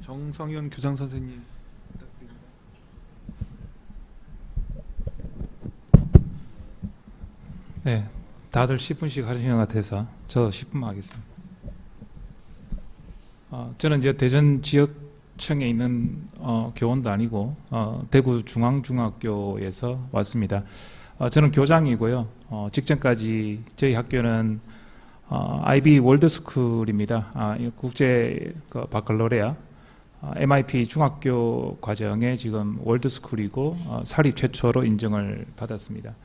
정성현 교장 선생님 부탁드립니다. 네, 다들 10분씩 하시는 것 같아서 저도 10분만 하겠습니다. 저는 이제 대전 지역청에 있는 교원도 아니고 대구 중앙중학교에서 왔습니다. 저는 교장이고요. 직전까지 저희 학교는 IB 월드스쿨입니다. 국제 바칼로레아 MIP 중학교 과정에 지금 월드스쿨이고 사립 최초로 인정을 받았습니다.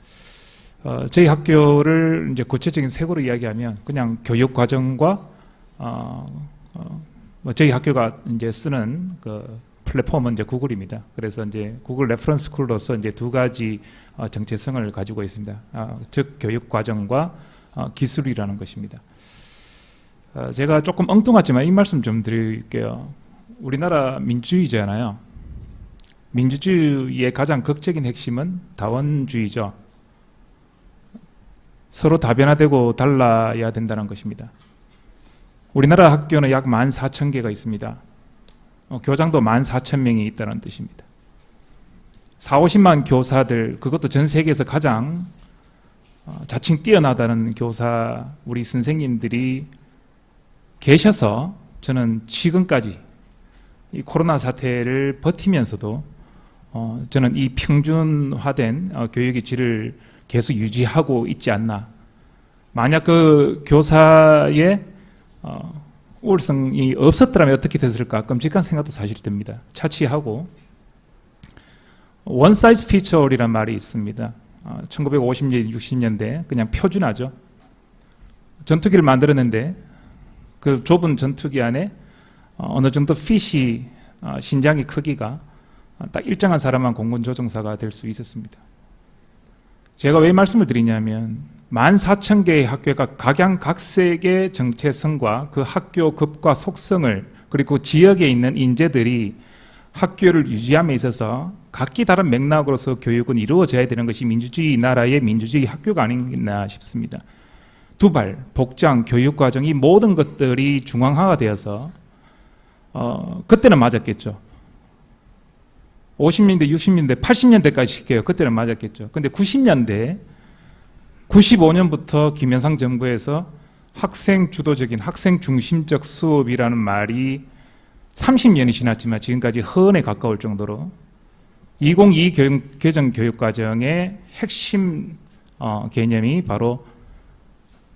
저희 학교를 이제 구체적인 색으로 이야기하면 그냥 교육 과정과 저희 학교가 이제 쓰는 그 플랫폼은 이제 구글입니다. 그래서 이제 구글 레퍼런스 스쿨로서 이제 두 가지 정체성을 가지고 있습니다. 즉 교육 과정과 기술이라는 것입니다. 제가 조금 엉뚱하지만 이 말씀 좀 드릴게요. 우리나라 민주주의잖아요. 민주주의의 가장 극적인 핵심은 다원주의죠. 서로 다변화되고 달라야 된다는 것입니다. 우리나라 학교는 약 14,000개가 있습니다. 교장도 14,000명이 있다는 뜻입니다. 40~50만 교사들, 그것도 전 세계에서 가장 자칭 뛰어나다는 교사, 우리 선생님들이 계셔서 저는 지금까지 이 코로나 사태를 버티면서도 저는 이 평준화된 교육의 질을 계속 유지하고 있지 않나. 만약 그 교사의 우월성이 없었더라면 어떻게 됐을까 끔찍한 생각도 사실 듭니다. 차치하고 원 사이즈 피처 올이란 말이 있습니다. 1950년대, 60년대 그냥 표준화죠. 전투기를 만들었는데 그 좁은 전투기 안에 어느 정도 핏이 신장의 크기가 딱 일정한 사람만 공군 조종사가 될 수 있었습니다. 제가 왜 말씀을 드리냐면 14,000개의 학교가 각양각색의 정체성과 그 학교 급과 속성을 그리고 지역에 있는 인재들이 학교를 유지함에 있어서 각기 다른 맥락으로서 교육은 이루어져야 되는 것이 민주주의 나라의 민주주의 학교가 아니겠나 싶습니다. 두발, 복장, 교육 과정이 모든 것들이 중앙화가 되어서 그때는 맞았겠죠. 50년대, 60년대, 80년대까지 시켜요. 그때는 맞았겠죠. 근데 90년대, 95년부터 김현상 정부에서 학생 주도적인 학생 중심적 수업이라는 말이 30년이 지났지만 지금까지 허언에 가까울 정도로 2022 개정 교육과정의 핵심 개념이 바로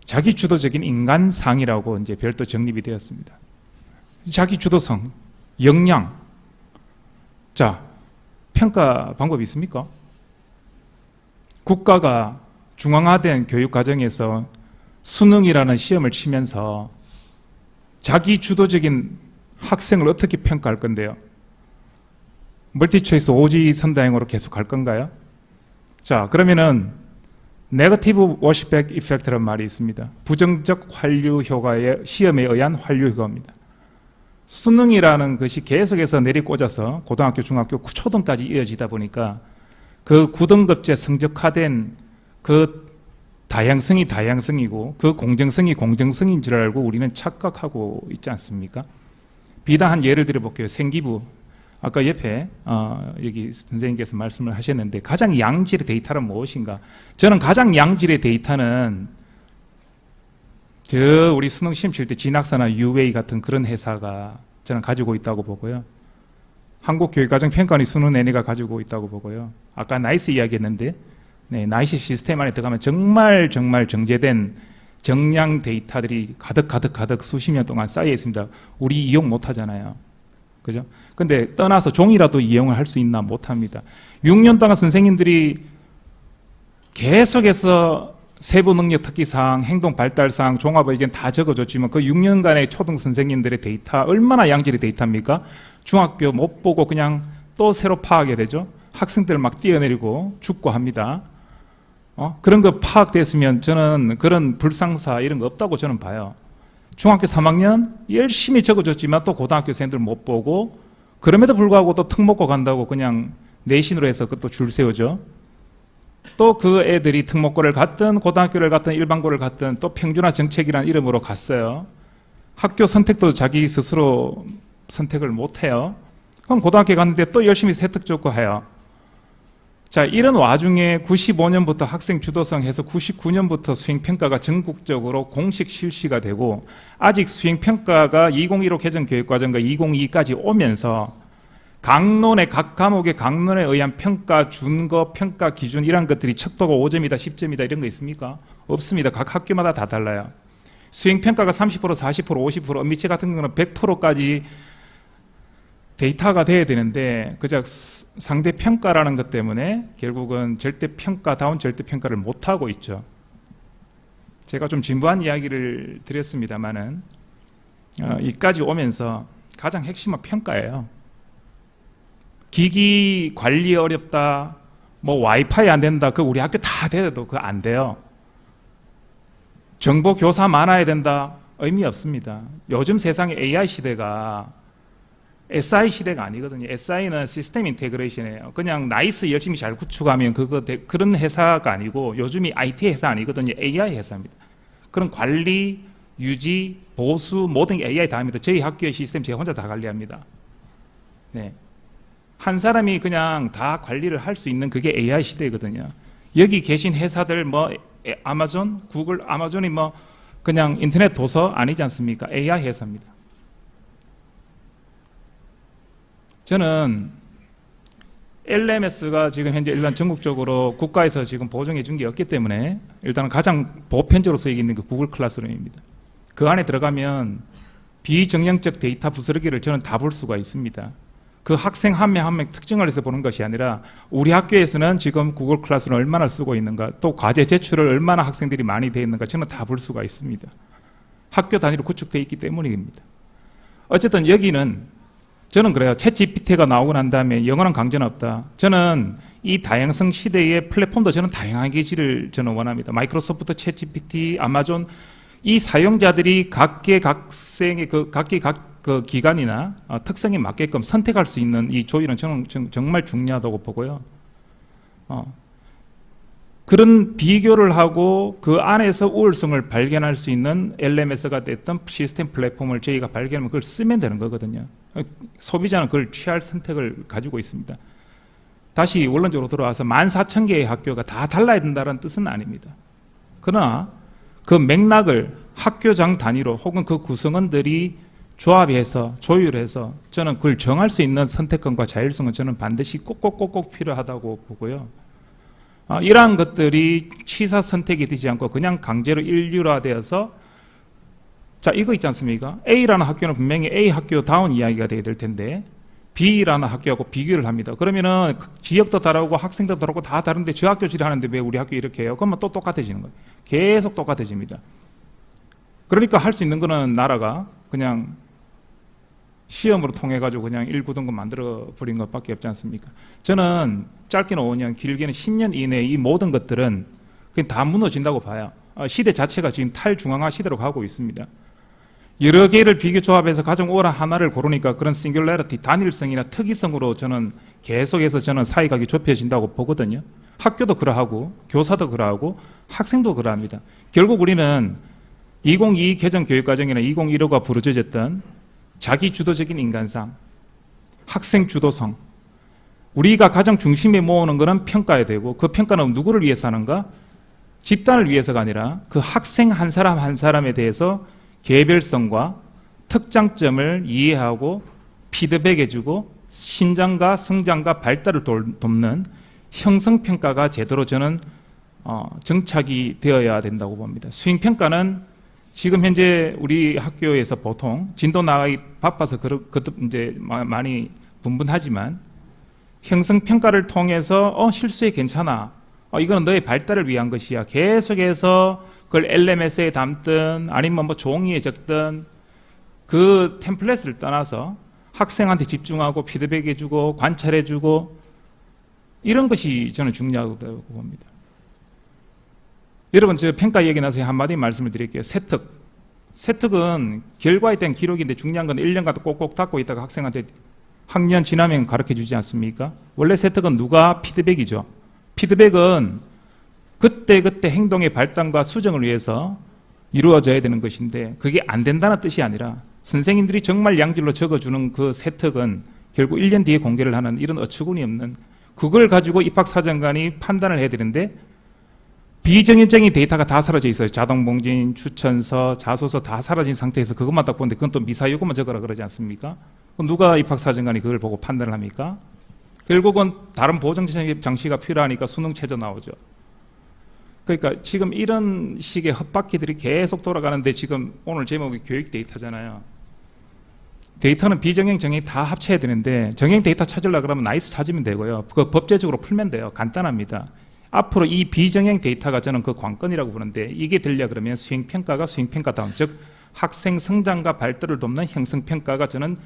자기 주도적인 인간상이라고 이제 별도 정립이 되었습니다. 자기 주도성, 역량. 자, 평가 방법이 있습니까? 국가가 중앙화된 교육 과정에서 수능이라는 시험을 치면서 자기 주도적인 학생을 어떻게 평가할 건데요? 멀티초이스 오지 선다형으로 계속 갈 건가요? 자, 그러면은 네거티브 워시백 이펙트라는 말이 있습니다. 부정적 환류 효과의 시험에 의한 환류 효과입니다. 수능이라는 것이 계속해서 내리꽂아서 고등학교, 중학교, 초등까지 이어지다 보니까 그 9등급제 성적화된 그 다양성이 다양성이고 그 공정성이 공정성인 줄 알고 우리는 착각하고 있지 않습니까? 비단 한 예를 들어볼게요. 생기부. 아까 옆에 여기 선생님께서 말씀을 하셨는데 가장 양질의 데이터는 무엇인가? 저는 가장 양질의 데이터는 우리 수능 시험 칠 때 진학사나 UA 같은 그런 회사가 저는 가지고 있다고 보고요. 한국교육과정평가원이 수능 내내가 가지고 있다고 보고요. 아까 나이스 이야기했는데 나이스 시스템 안에 들어가면 정말 정제된 정량 데이터들이 가득 수십 년 동안 쌓여 있습니다. 우리 이용 못 하잖아요. 그죠? 근데 떠나서 종이라도 이용을 할 수 있나 못 합니다. 6년 동안 선생님들이 계속해서 세부 능력 특기사항, 행동 발달사항, 종합 의견 다 적어줬지만 그 6년간의 초등 선생님들의 데이터 얼마나 양질의 데이터입니까? 중학교 못 보고 그냥 또 새로 파악해야 되죠. 학생들 막 뛰어내리고 죽고 합니다. 그런 거 파악됐으면 저는 그런 불상사 이런 거 없다고 저는 봐요. 중학교 3학년 열심히 적어줬지만 또 고등학교 생들 못 보고 그럼에도 불구하고 또 특목고 간다고 그냥 내신으로 해서 또 줄 세우죠. 또 그 애들이 특목고를 갔든 고등학교를 갔든 일반고를 갔든 또 평준화 정책이라는 이름으로 갔어요. 학교 선택도 자기 스스로 선택을 못 해요. 그럼 고등학교 갔는데 또 열심히 세특 좋고 해요. 자, 이런 와중에 95년부터 학생 주도성 해서 99년부터 수행평가가 전국적으로 공식 실시가 되고, 아직 수행평가가 2015 개정교육과정과 2022까지 오면서 강론의 각 과목의 강론에 의한 평가, 준거, 평가 기준 이런 것들이 척도가 5점이다, 10점이다 이런 거 있습니까? 없습니다. 각 학교마다 다 달라요. 수행평가가 30%, 40%, 50%, 엄미치 같은 경우는 100%까지 데이터가 돼야 되는데 그저 상대 평가라는 것 때문에 결국은 절대평가다운 절대평가를 못하고 있죠. 제가 좀 진부한 이야기를 드렸습니다만은 이까지 오면서 가장 핵심은 평가예요. 기기 관리 어렵다, 뭐 와이파이 안 된다, 그거 우리 학교 다 돼도 그거 안 돼요. 정보 교사 많아야 된다, 의미 없습니다. 요즘 세상에 AI 시대가 SI 시대가 아니거든요. SI는 시스템 인테그레이션이에요. 그냥 나이스 열심히 잘 구축하면 그런 회사가 아니고, 요즘이 IT 회사 아니거든요. AI 회사입니다. 그런 관리, 유지, 보수 모든 게 AI 다 합니다. 저희 학교의 시스템 제가 혼자 다 관리합니다. 네. 한 사람이 그냥 다 관리를 할 수 있는 그게 AI 시대거든요. 여기 계신 회사들 뭐 아마존, 구글, 아마존이 뭐 그냥 인터넷 도서 아니지 않습니까? AI 회사입니다. 저는 LMS가 지금 현재 일반 전국적으로 국가에서 지금 보증해 준 게 없기 때문에 일단 가장 보편적으로 쓰이고 있는 게 구글 클래스룸입니다. 그 안에 들어가면 비정형적 데이터 부스러기를 저는 다 볼 수가 있습니다. 그 학생 한 명 한 명 특징을 해서 보는 것이 아니라 우리 학교에서는 지금 구글 클래스룸을 얼마나 쓰고 있는가, 또 과제 제출을 얼마나 학생들이 많이 돼 있는가 저는 다 볼 수가 있습니다. 학교 단위로 구축되어 있기 때문입니다. 어쨌든 여기는 저는 그래요. 챗GPT가 나오고 난 다음에 영원한 강제는 없다. 저는 이 다양성 시대의 플랫폼도 저는 다양하기를 저는 원합니다. 마이크로소프트, 챗GPT, 아마존, 이 사용자들이 각계 각생의 각기 각 기관이나 특성에 맞게끔 선택할 수 있는 이 조율은 저는 정말 중요하다고 보고요. 그런 비교를 하고 그 안에서 우월성을 발견할 수 있는 LMS가 됐던 시스템 플랫폼을 저희가 발견하면 그걸 쓰면 되는 거거든요. 소비자는 그걸 취할 선택을 가지고 있습니다. 다시 원론적으로 돌아와서 14,000개의 학교가 다 달라야 된다는 뜻은 아닙니다. 그러나 그 맥락을 학교장 단위로 혹은 그 구성원들이 조합해서 조율해서 저는 그걸 정할 수 있는 선택권과 자율성은 저는 반드시 꼭꼭꼭꼭 필요하다고 보고요. 이러한 것들이 취사 선택이 되지 않고 그냥 강제로 일률화되어서, 자, 이거 있지 않습니까? A라는 학교는 분명히 A 학교다운 이야기가 되게 될 텐데 B라는 학교하고 비교를 합니다. 그러면은 지역도 다르고 학생도 다르고 다 다른데 저 학교 지리하는데 왜 우리 학교 이렇게 해요? 그러면 또 똑같아지는 거예요. 계속 똑같아집니다. 그러니까 할 수 있는 거는 나라가 그냥 시험으로 통해 가지고 그냥 1구등급 만들어 버린 것밖에 없지 않습니까? 저는 짧게는 5년, 길게는 10년 이내에 이 모든 것들은 그냥 다 무너진다고 봐요. 시대 자체가 지금 탈중앙화 시대로 가고 있습니다. 여러 개를 비교 조합해서 가장 오라 하나를 고르니까 그런 싱귤러리티, 단일성이나 특이성으로 저는 계속해서 저는 사이각이 좁혀진다고 보거든요. 학교도 그러하고 교사도 그러하고 학생도 그러합니다. 결국 우리는 2022 개정 교육과정이나 2015가 부르짖었던 자기 주도적인 인간상, 학생 주도성, 우리가 가장 중심에 모으는 것은 평가해야 되고, 그 평가는 누구를 위해서 하는가? 집단을 위해서가 아니라 그 학생 한 사람 한 사람에 대해서 개별성과 특장점을 이해하고 피드백해주고 신장과 성장과 발달을 돕는 형성평가가 제대로 저는 정착이 되어야 된다고 봅니다. 수행평가는 지금 현재 우리 학교에서 보통 진도 나가기 바빠서 그것도 이제 많이 분분하지만 형성평가를 통해서 실수해 괜찮아. 이거는 너의 발달을 위한 것이야. 계속해서 그걸 LMS에 담든 아니면 뭐 종이에 적든 그 템플릿을 떠나서 학생한테 집중하고 피드백해주고 관찰해주고 이런 것이 저는 중요하다고 봅니다. 여러분, 저 평가 얘기 나서 한마디 말씀을 드릴게요. 세특은 결과에 대한 기록인데 중요한 건 1년간 꼭꼭 닫고 있다가 학생한테 학년 지나면 가르쳐 주지 않습니까? 원래 세특은 누가 피드백이죠. 피드백은 그때그때 행동의 발달과 수정을 위해서 이루어져야 되는 것인데 그게 안 된다는 뜻이 아니라 선생님들이 정말 양질로 적어주는 그 세특은 결국 1년 뒤에 공개를 하는 이런 어처구니 없는, 그걸 가지고 입학사정관이 판단을 해야 되는데 비정형적인 데이터가 다 사라져 있어요. 자동봉진, 추천서, 자소서 다 사라진 상태에서 그것만 딱 보는데 그건 또 미사여구만 적어라 그러지 않습니까? 그럼 누가 입학사정관이 그걸 보고 판단을 합니까? 결국은 다른 보정 장치가 필요하니까 수능 최저 나오죠. 그러니까 지금 이런 식의 헛바퀴들이 계속 돌아가는데, 지금 오늘 제목이 교육 데이터잖아요. 데이터는 비정형, 정형 다 합쳐야 되는데 정형 데이터 찾으려고 그러면 나이스 찾으면 되고요. 그 법제적으로 풀면 돼요. 간단합니다. 앞으로 이 비정형 데이터가 저는 그 관건이라고 보는데, 이게 되려 그러면 수행평가가 수행평가다운, 즉 학생 성장과 발달을 돕는 형성평가가 저는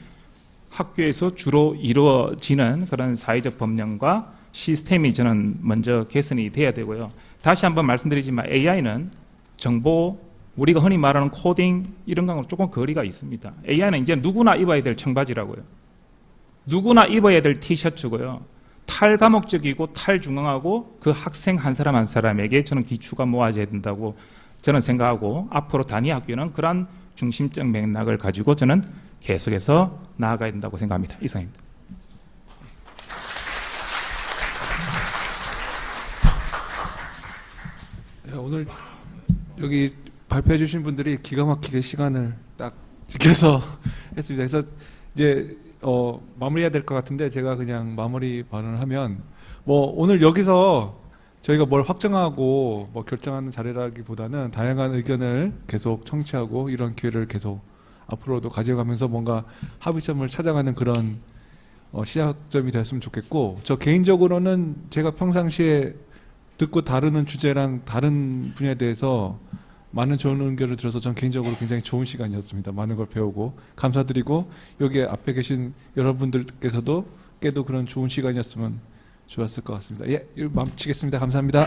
학교에서 주로 이루어지는 그런 사회적 법령과 시스템이 저는 먼저 개선이 돼야 되고요. 다시 한번 말씀드리지만 AI는 정보, 우리가 흔히 말하는 코딩 이런 거하고 조금 거리가 있습니다. AI는 이제 누구나 입어야 될 청바지라고요. 누구나 입어야 될 티셔츠고요. 탈과목적이고 탈중앙하고 그 학생 한 사람 한 사람에게 저는 기초가 모아져야 된다고 저는 생각하고, 앞으로 단위 학교는 그러한 중심적 맥락을 가지고 저는 계속해서 나아가야 된다고 생각합니다. 이상입니다. 오늘 여기 발표해 주신 분들이 기가 막히게 시간을 딱 지켜서 했습니다. 그래서 이제 마무리해야 될 것 같은데, 제가 그냥 마무리 발언을 하면, 뭐 오늘 여기서 저희가 뭘 확정하고 뭐 결정하는 자리라기보다는 다양한 의견을 계속 청취하고 이런 기회를 계속 앞으로도 가져가면서 뭔가 합의점을 찾아가는 그런 시작점이 됐으면 좋겠고, 저 개인적으로는 제가 평상시에 듣고 다루는 주제랑 다른 분야에 대해서 많은 좋은 의견을 들어서 전 개인적으로 굉장히 좋은 시간이었습니다. 많은 걸 배우고 감사드리고, 여기 앞에 계신 여러분들께서도 깨도 그런 좋은 시간이었으면 좋았을 것 같습니다. 예, 마치겠습니다. 감사합니다.